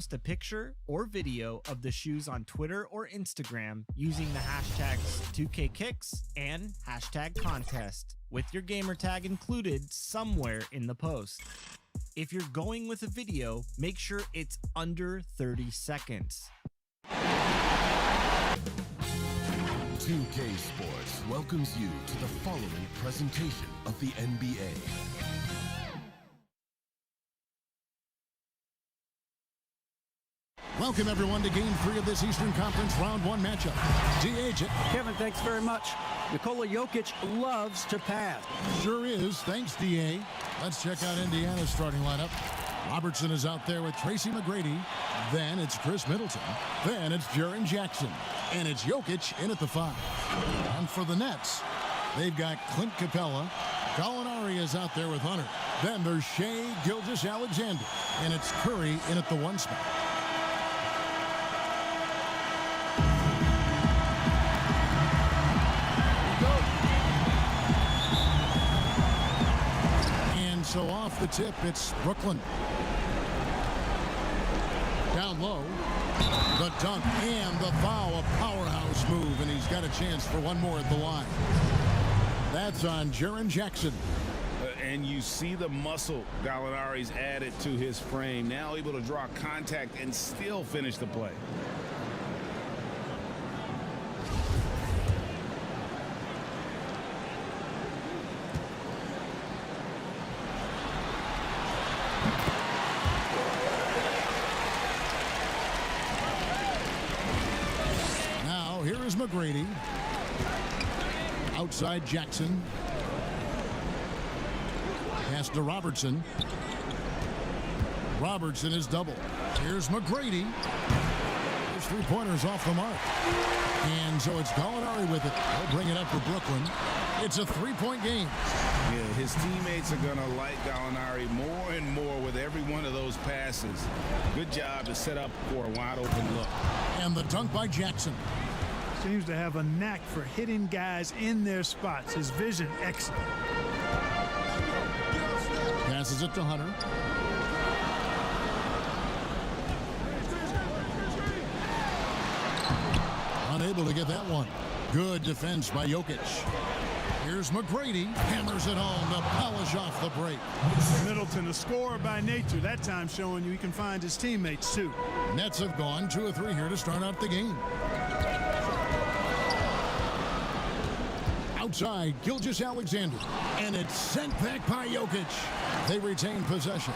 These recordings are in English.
Post a picture or video of the shoes on Twitter or Instagram using the hashtags 2KKicks and hashtag contest, with your gamer tag included somewhere in the post. If you're going with a video, make sure it's under 30 seconds. 2K Sports welcomes you to the following presentation of the NBA. Welcome, everyone, to Game 3 of this Eastern Conference Round 1 matchup. DH it. Kevin, thanks very much. Nikola Jokic loves to pass. Sure is. Thanks, DA. Let's check out Indiana's starting lineup. Robertson is out there with Tracy McGrady. Then it's Chris Middleton. Then it's Jaren Jackson. And it's Jokic in at the 5. And for the Nets, they've got Clint Capella. Gallinari is out there with Hunter. Then there's Shai Gilgeous-Alexander. And it's Curry in at the 1 spot. So off the tip, it's Brooklyn. Down low, the dunk and the foul, a powerhouse move, and he's got a chance for one more at the line. That's on Jaren Jackson. And you see the muscle Gallinari's added to his frame. Now able to draw contact and still finish the play. McGrady. Outside Jackson. Pass to Robertson. Robertson is double. Here's McGrady. His three-pointers off the mark. And so it's Gallinari with it. He'll bring it up for Brooklyn. It's a three-point game. Yeah, his teammates are going to like Gallinari more and more with every one of those passes. Good job to set up for a wide-open look. And the dunk by Jackson. Seems to have a knack for hitting guys in their spots. His vision, excellent. Passes it to Hunter. Unable to get that one. Good defense by Jokic. Here's McGrady. Hammers it home to polish off the break. Middleton, a scorer by nature. That time showing you he can find his teammates, too. Nets have gone 2 of 3 here to start out the game. Outside, Gilgeous-Alexander. And it's sent back by Jokic. They retain possession.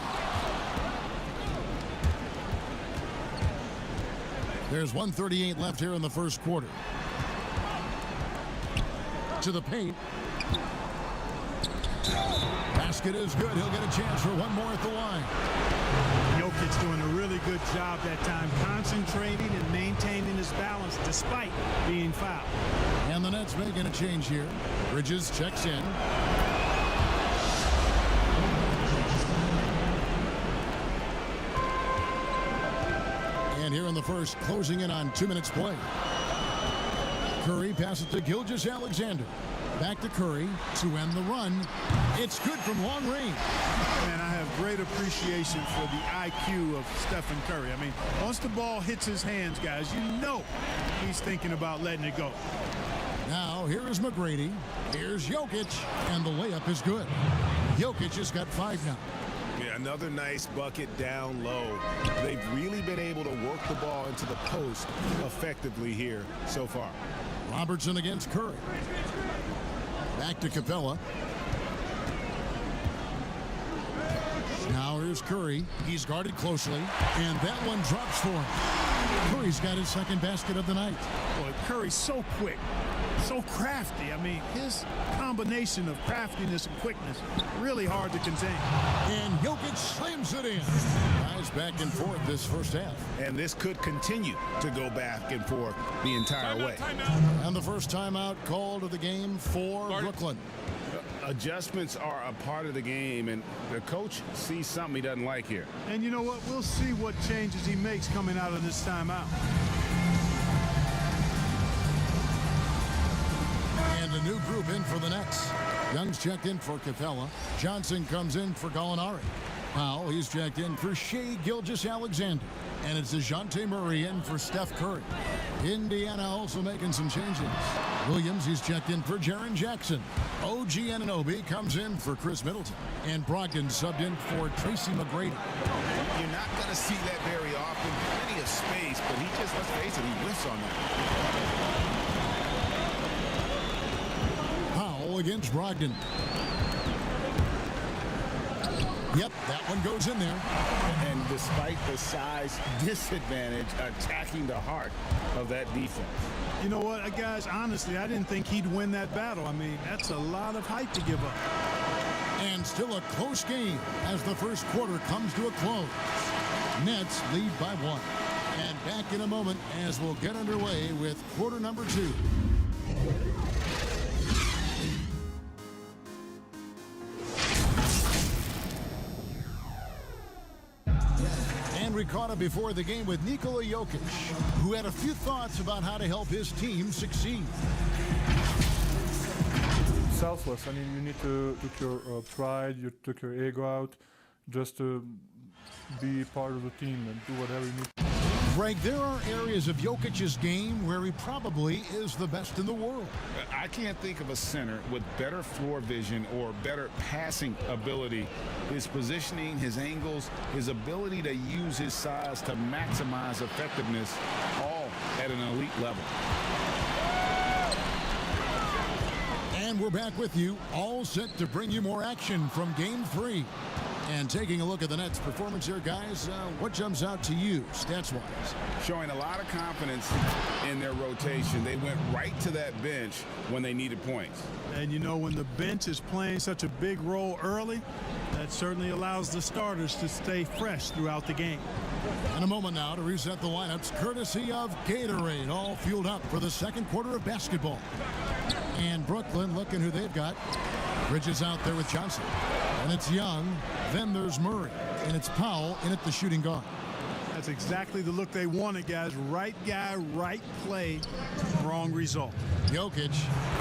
There's 1:38 left here in the first quarter. To the paint. Basket is good. He'll get a chance for one more at the line. Jokic doing a really good job that time, concentrating and maintaining his balance despite being fouled. And the Nets making a change here. Bridges checks in. And here in the first, closing in on 2 minutes play. Curry passes to Gilgeous-Alexander. Back to Curry to end the run. It's good from long range. Man, I have great appreciation for the IQ of Stephen Curry. I mean, once the ball hits his hands, guys, you know he's thinking about letting it go. Now, here is McGrady. Here's Jokic, and the layup is good. Jokic has got 5 now. Yeah, another nice bucket down low. They've really been able to work the ball into the post effectively here so far. Robertson against Curry. Back to Capella. Now here's Curry. He's guarded closely, and that one drops for him. Curry's got his second basket of the night. Boy, Curry's so quick, so crafty. I mean, his combination of craftiness and quickness, really hard to contain. And Jokic slams it in. Guys back and forth this first half. And this could continue to go back and forth the entire way. And the first timeout called of the game for Brooklyn. Adjustments are a part of the game, and the coach sees something he doesn't like here. And you know what? We'll see what changes he makes coming out of this timeout. And a new group in for the Nets. Young's checked in for Capella. Johnson comes in for Gallinari. Powell, he's checked in for Shai Gilgeous-Alexander. And it's DeJounte Murray in for Steph Curry. Indiana also making some changes. Williams, he's checked in for Jaren Jackson. OG Anunoby comes in for Chris Middleton. And Brogdon subbed in for Tracy McGrady. You're not going to see that very often. Plenty of space, but he just, let's face it, he whiffs on that. Powell against Brogdon. Yep, that one goes in there. And despite the size disadvantage, attacking the heart of that defense. You know what, guys, honestly, I didn't think he'd win that battle. I mean, that's a lot of height to give up. And still a close game as the first quarter comes to a close. Nets lead by 1. And back in a moment as we'll get underway with quarter number 2. We caught up before the game with Nikola Jokic, who had a few thoughts about how to help his team succeed. Selfless. I mean, you need to took your pride, you took your ego out, just to be part of the team and do whatever you need. Greg, there are areas of Jokic's game where he probably is the best in the world. I can't think of a center with better floor vision or better passing ability. His positioning, his angles, his ability to use his size to maximize effectiveness, all at an elite level. And we're back with you, all set to bring you more action from Game 3. And taking a look at the Nets' performance here, guys, what jumps out to you, stats-wise? Showing a lot of confidence in their rotation. They went right to that bench when they needed points. And, you know, when the bench is playing such a big role early, that certainly allows the starters to stay fresh throughout the game. In a moment now to reset the lineups, courtesy of Gatorade, all fueled up for the second quarter of basketball. And Brooklyn looking who they've got. Bridges out there with Johnson. And it's Young. Then there's Murray. And it's Powell in at the shooting guard. That's exactly the look they wanted, guys. Right guy, right play, wrong result. Jokic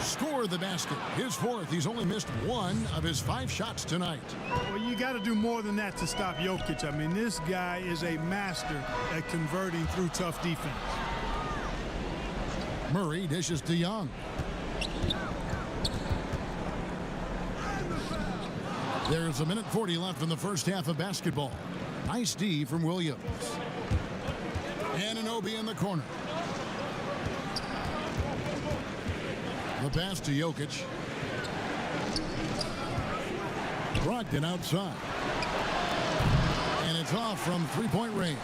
scored the basket. His fourth. He's only missed 1 of his 5 shots tonight. Well, you got to do more than that to stop Jokic. I mean, this guy is a master at converting through tough defense. Murray dishes to Young. There's a minute 40 left in the first half of basketball. Nice D from Williams. Anunoby in the corner. The pass to Jokic. Brogdon outside. And it's off from three-point range.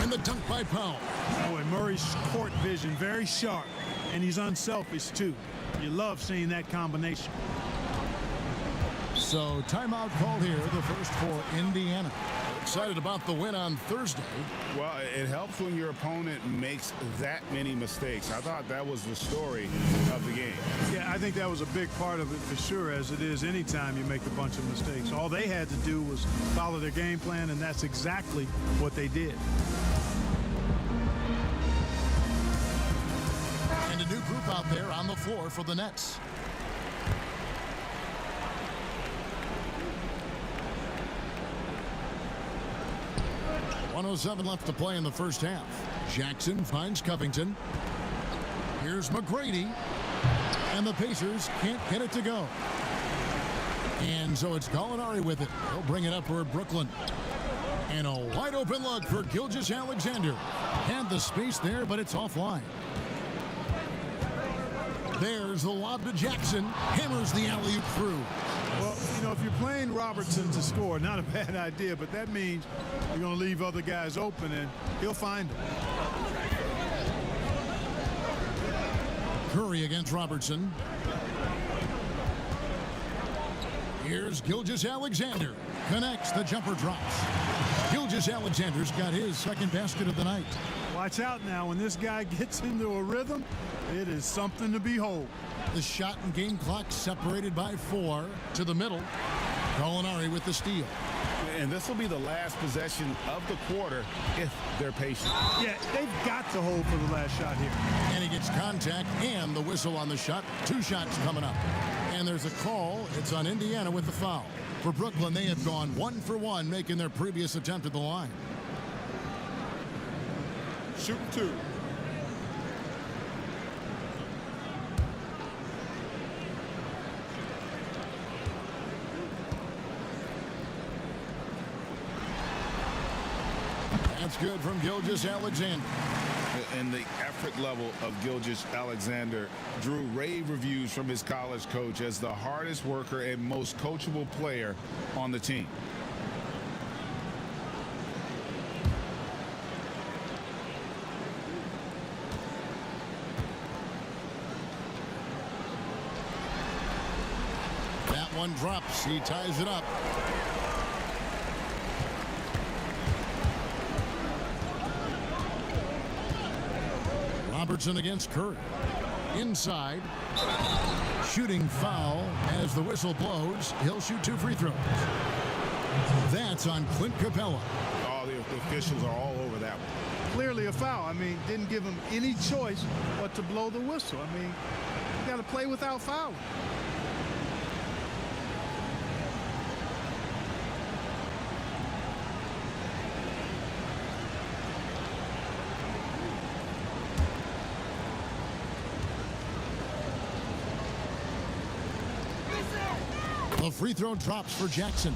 And the dunk by Powell. Boy, Murray's court vision very sharp, and he's unselfish too. You love seeing that combination. So timeout called here, the first for Indiana. Excited about the win on Thursday. Well, it helps when your opponent makes that many mistakes. I thought that was the story of the game. Yeah, I think that was a big part of it for sure, as it is anytime you make a bunch of mistakes. All they had to do was follow their game plan, and that's exactly what they did. And a new group out there on the floor for the Nets. .107 left to play in the first half. Jackson finds Covington. Here's McGrady. And the Pacers can't get it to go. And so it's Gallinari with it. He'll bring it up for Brooklyn. And a wide open look for Gilgeous-Alexander. Had the space there, but it's offline. There's the lob to Jackson. Hammers the alley-oop through. Well, you know, if you're playing Robertson to score, not a bad idea, but that means you're going to leave other guys open, and he'll find them. Curry against Robertson. Here's Gilgeous-Alexander. Connects, the jumper drops. Gilgeous-Alexander's got his second basket of the night. Watch out now. When this guy gets into a rhythm, it is something to behold. The shot and game clock separated by 4 to the middle. Gallinari with the steal. And this will be the last possession of the quarter if they're patient. Yeah, they've got to hold for the last shot here. And he gets contact and the whistle on the shot. 2 shots coming up. And there's a call. It's on Indiana with the foul. For Brooklyn, they have gone 1 for 1, making their previous attempt at the line. Shooting 2. That's good from Gilgeous-Alexander. And the effort level of Gilgeous-Alexander drew rave reviews from his college coach as the hardest worker and most coachable player on the team. That one drops. He ties it up. Robertson against Curry. Inside. Shooting foul as the whistle blows. He'll shoot 2 free throws. That's on Clint Capella. Oh, the officials are all over that one. Clearly a foul. I mean, didn't give him any choice but to blow the whistle. I mean, you got to play without fouling. The free throw drops for Jackson.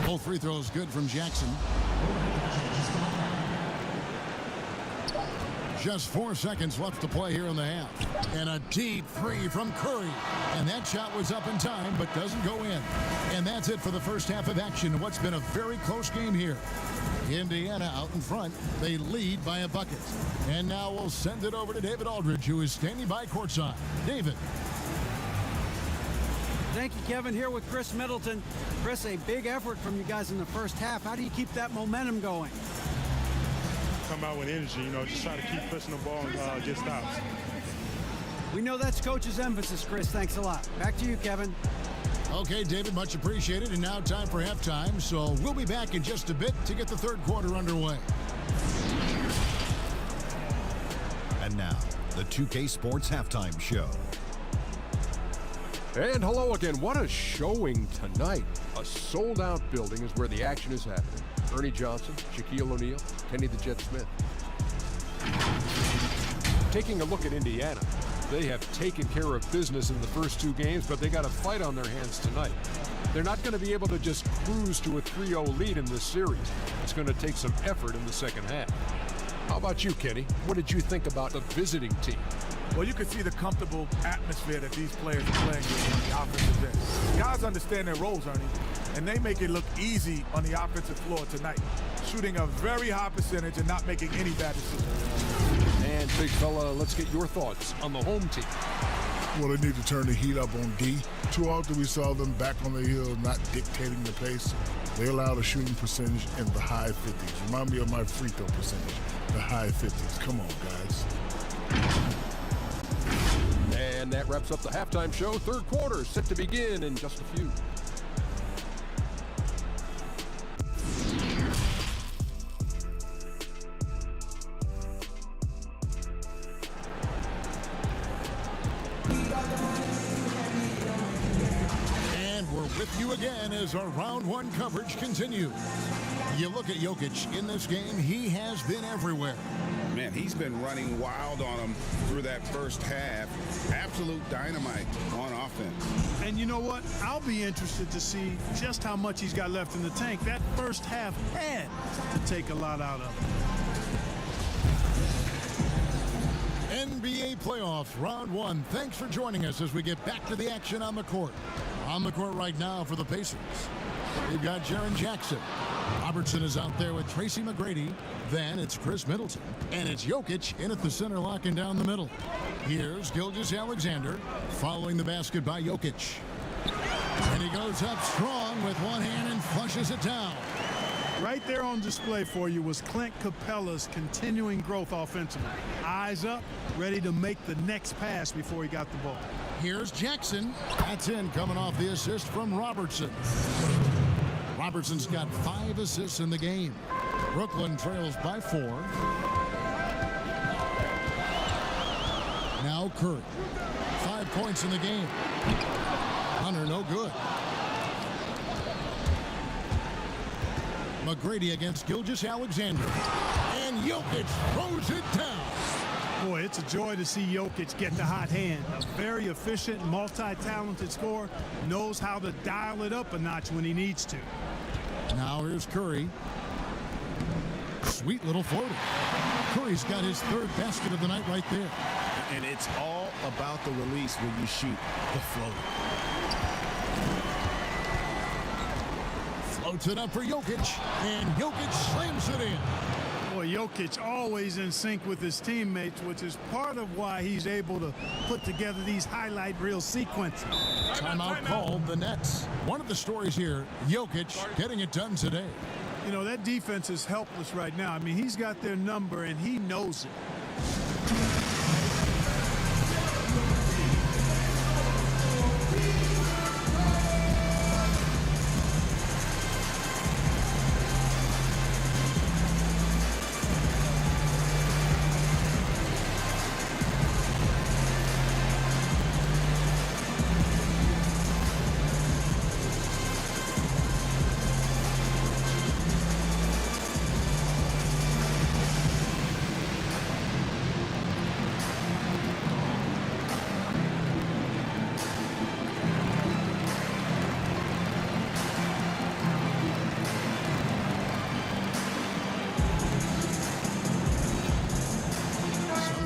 Both free throws good from Jackson. Just 4 seconds left to play here in the half. And a deep three from Curry. And that shot was up in time, but doesn't go in. And that's it for the first half of action. What's been a very close game here. Indiana out in front. They lead by a bucket. And now we'll send it over to David Aldridge, who is standing by courtside. David. Thank you, Kevin. Here with Chris Middleton. Chris, a big effort from you guys in the first half. How do you keep that momentum going? Come out with energy, just try to keep pushing the ball and get stops. We know that's coach's emphasis, Chris. Thanks a lot. Back to you, Kevin. Okay, David, much appreciated. And now time for halftime. So we'll be back in just a bit to get the third quarter underway. And now, the 2K Sports Halftime Show. And hello again. What a showing tonight. A sold-out building is where the action is happening. Ernie Johnson, Shaquille O'Neal, Kenny the Jet Smith. Taking a look at Indiana, they have taken care of business in the first 2 games, but they got a fight on their hands tonight. They're not going to be able to just cruise to a 3-0 lead in this series. It's going to take some effort in the second half. How about you, Kenny? What did you think about the visiting team? Well, you can see the comfortable atmosphere that these players are playing in the offensive end. Guys understand their roles, Ernie, and they make it look easy on the offensive floor tonight, shooting a very high percentage and not making any bad decisions. And, big fella, let's get your thoughts on the home team. Well, they need to turn the heat up on D. Too often we saw them back on the hill, not dictating the pace. They allowed a shooting percentage in the high 50s. Remind me of my free throw percentage, the high 50s. Come on, guys. And that wraps up the halftime show. Third quarter set to begin in just a few. And we're with you again as our round 1 coverage continues. You look at Jokic in this game, he has been everywhere. Man, he's been running wild on them through that first half. Absolute dynamite on offense. And you know what? I'll be interested to see just how much he's got left in the tank. That first half had to take a lot out of him. NBA playoffs, round 1. Thanks for joining us as we get back to the action on the court. On the court right now for the Pacers, we've got Jaren Jackson. Robertson is out there with Tracy McGrady. Then it's Chris Middleton. And it's Jokic in at the center, locking down the middle. Here's Gilgeous-Alexander following the basket by Jokic. And he goes up strong with one hand and flushes it down. Right there on display for you was Clint Capella's continuing growth offensively. Eyes up, ready to make the next pass before he got the ball. Here's Jackson. That's in, coming off the assist from Robertson. Robertson's got 5 assists in the game. Brooklyn trails by 4. Now Curry. 5 points in the game. Hunter, no good. McGrady against Gilgeous-Alexander. And Jokic throws it down. Boy, it's a joy to see Jokic get the hot hand. A very efficient, multi-talented scorer. Knows how to dial it up a notch when he needs to. Now here's Curry. Sweet little floater. Curry's got his 3rd basket of the night right there. And it's all about the release when you shoot the floater. Floats it up for Jokic, and Jokic slams it in. Boy, Jokic always in sync with his teammates, which is part of why he's able to put together these highlight reel sequences. Timeout called, the Nets. One of the stories here, Jokic getting it done today. You know, that defense is helpless right now. I mean, he's got their number, and he knows it.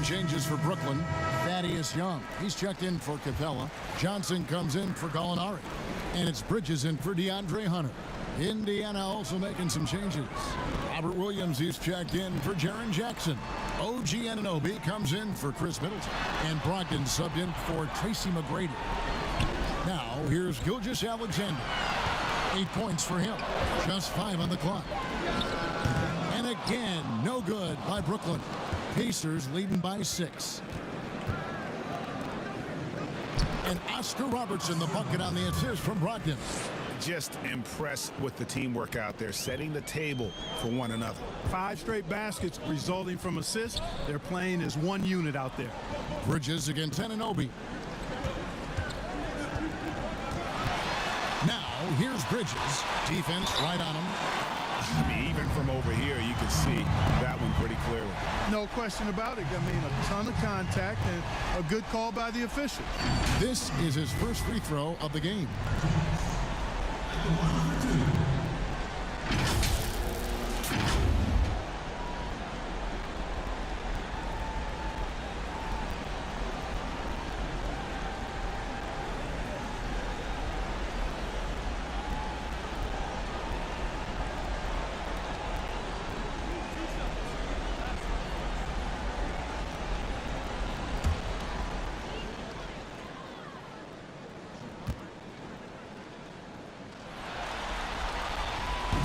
Changes for Brooklyn. Thaddeus Young. He's checked in for Capella. Johnson comes in for Gallinari. And it's Bridges in for DeAndre Hunter. Indiana also making some changes. Robert Williams, he's checked in for Jaren Jackson. OG Anunoby comes in for Chris Middleton. And Brogdon subbed in for Tracy McGrady. Now, here's Gilgeous-Alexander. 8 points for him. Just 5 on the clock. And again, no good by Brooklyn. Pacers leading by 6. And Oscar Robertson, the bucket on the assist from Brogdon. Just impressed with the teamwork out there, setting the table for one another. 5 straight baskets resulting from assists. They're playing as one unit out there. Bridges against Anunoby. Now, here's Bridges. Defense right on him. I mean, even from over here, you can see that one pretty clearly. No question about it. I mean, a ton of contact and a good call by the official. This is his first free throw of the game.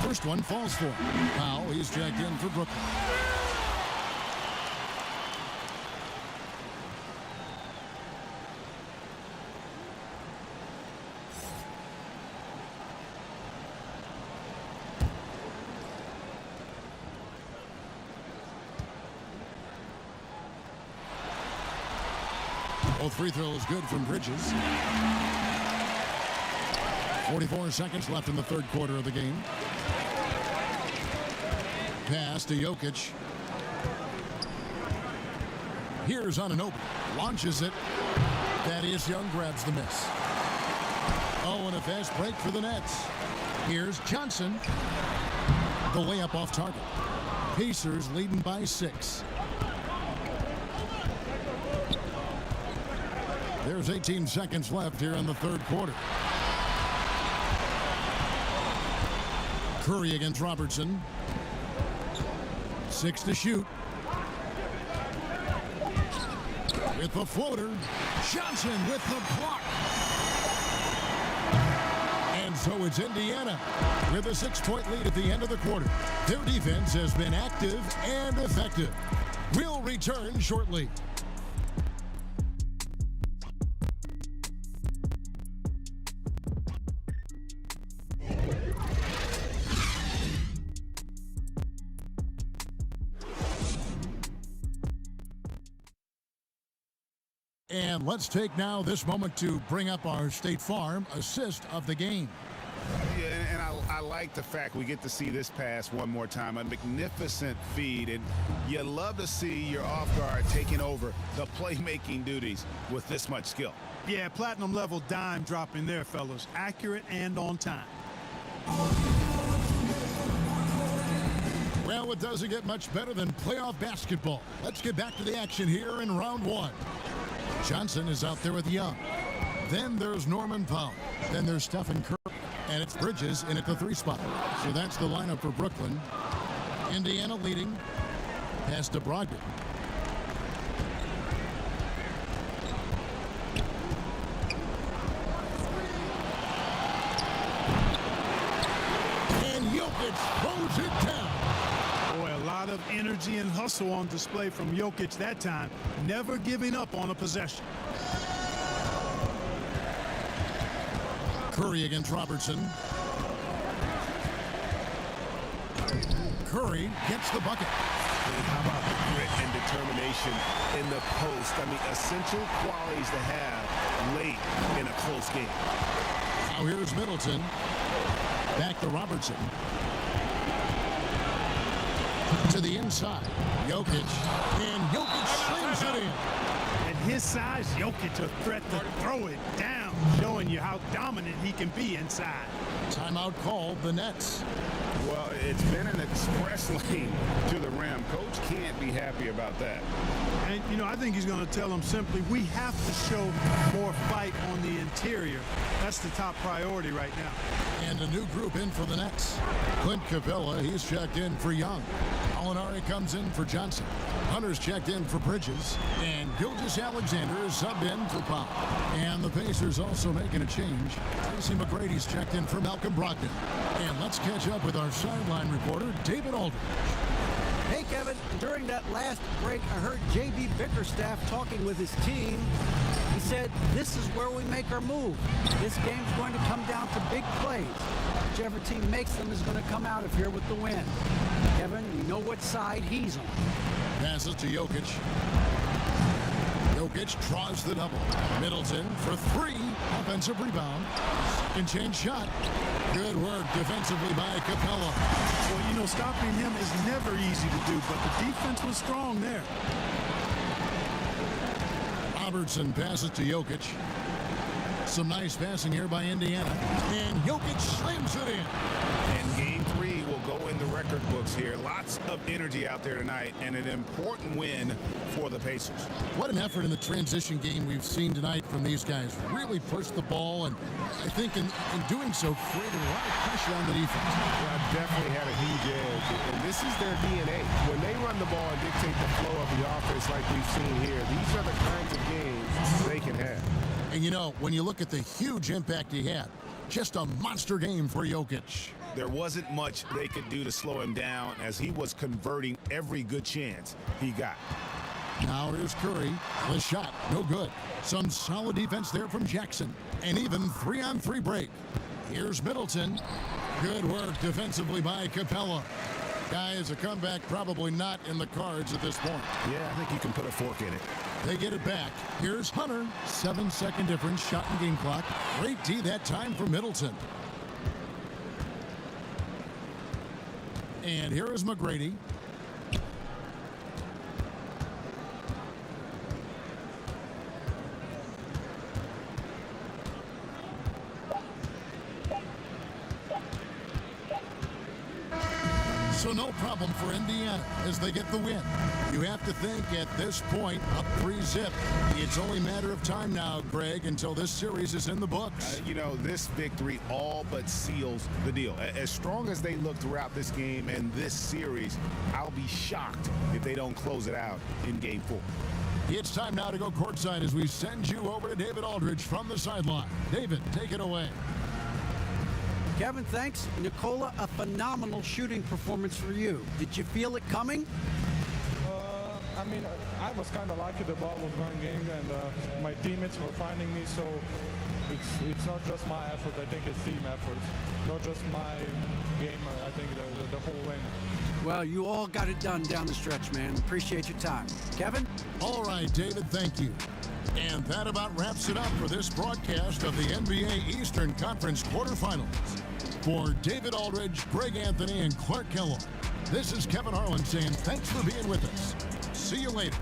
First one falls for him. Now he's checked in for Brooklyn. Both free throws good from Bridges. 44 seconds left in the 3rd quarter of the game. Pass to Jokic. Here's Anunoby. Launches it. Thaddeus Young grabs the miss. Oh, and a fast break for the Nets. Here's Johnson. The layup off target. Pacers leading by 6. There's 18 seconds left here in the 3rd quarter. Curry against Robertson. 6 to shoot. With the floater. Johnson with the block. And So it's Indiana with a 6-point lead at the end of the quarter. Their defense has been active and effective. We'll return shortly. And let's take now this moment to bring up our State Farm assist of the game. Yeah, and I like the fact we get to see this pass one more time. A magnificent feed, and you love to see your off guard taking over the playmaking duties with this much skill. Yeah, platinum level dime dropping there, fellas. Accurate and on time. Well, it doesn't get much better than playoff basketball. Let's get back to the action here in round one. Johnson is out there with Young. Then there's Norman Powell. Then there's Stephen Curry. And it's Bridges in at the 3 spot. So that's the lineup for Brooklyn. Indiana leading. Pass to Brogdon. And Jokic throws it down. Boy, a lot of energy and hustle on display from Jokic that time. Never giving up on a possession. Curry against Robertson. Curry gets the bucket. How about the grit and determination in the post? I mean, essential qualities to have late in a close game. Now here's Middleton. Back to Robertson. To the inside. Jokic. And Jokic slings it in. At his size, Jokic a threat to throw it down, showing you how dominant he can be inside. Timeout called the Nets. Well, it's been an express lane to the rim. Coach can't be happy about that. And, you know, I think he's going to tell them simply, we have to show more fight on the interior. That's the top priority right now. And a new group in for the Nets. Clint Capella, he's checked in for Young. Molinari comes in for Johnson. Hunter's checked in for Bridges. And Gilgeous-Alexander is subbed in for Powell. And the Pacers also making a change. Tracy McGrady's checked in for Malcolm Brogdon. And let's catch up with our sideline reporter, David Aldridge. Hey, Kevin, during that last break, I heard J.B. Bickerstaff talking with his team. He said, this is where we make our move. This game's going to come down to big plays. Whichever team makes them is going to come out of here with the win. Kevin, you know what side he's on. Passes to Jokic. Jokic draws the double. Middleton for 3. Offensive rebound. Second change shot. Good work defensively by Capella. Well, you know, stopping him is never easy to do, but the defense was strong there. Robertson passes to Jokic. Some nice passing here by Indiana. And Jokic slams it in. And game 3 will go in the record books here. Lots of energy out there tonight and an important win for the Pacers. What an effort in the transition game we've seen tonight from these guys. Really pushed the ball, and I think in doing so created a lot of pressure on the defense. Yeah, definitely had a huge edge. And this is their DNA. When they run the ball and dictate the flow of the offense like we've seen here, these are the kinds of games they can have. And you know, when you look at the huge impact he had, just a monster game for Jokic. There wasn't much they could do to slow him down as he was converting every good chance he got. Now here's Curry. The shot, no good. Some solid defense there from Jackson. And even 3-on-3 break. Here's Middleton. Good work defensively by Capella. Guys, a comeback probably not in the cards at this point. Yeah, I think you can put a fork in it. They get it back. Here's Hunter. 7-second difference, shot and game clock. Great D that time for Middleton. And here is McGrady. So no problem for Indiana as they get the win. You have to think at this point, up 3-zip. It's only a matter of time now, Greg, until this series is in the books. You know, this victory all but seals the deal. As strong as they look throughout this game and this series, I'll be shocked if they don't close it out in Game 4. It's time now to go courtside as we send you over to David Aldridge from the sideline. David, take it away. Kevin, thanks. Nikola, a phenomenal shooting performance for you. Did you feel it coming? I mean, I was kind of lucky the ball was going in, and my teammates were finding me, so it's not just my effort. I think it's team effort, not just my game. I think the whole win. Well, you all got it done down the stretch, man. Appreciate your time. Kevin? All right, David, thank you. And that about wraps it up for this broadcast of the NBA Eastern Conference quarterfinals. For David Aldridge, Greg Anthony, and Clark Kellogg, this is Kevin Harlan saying thanks for being with us. See you later.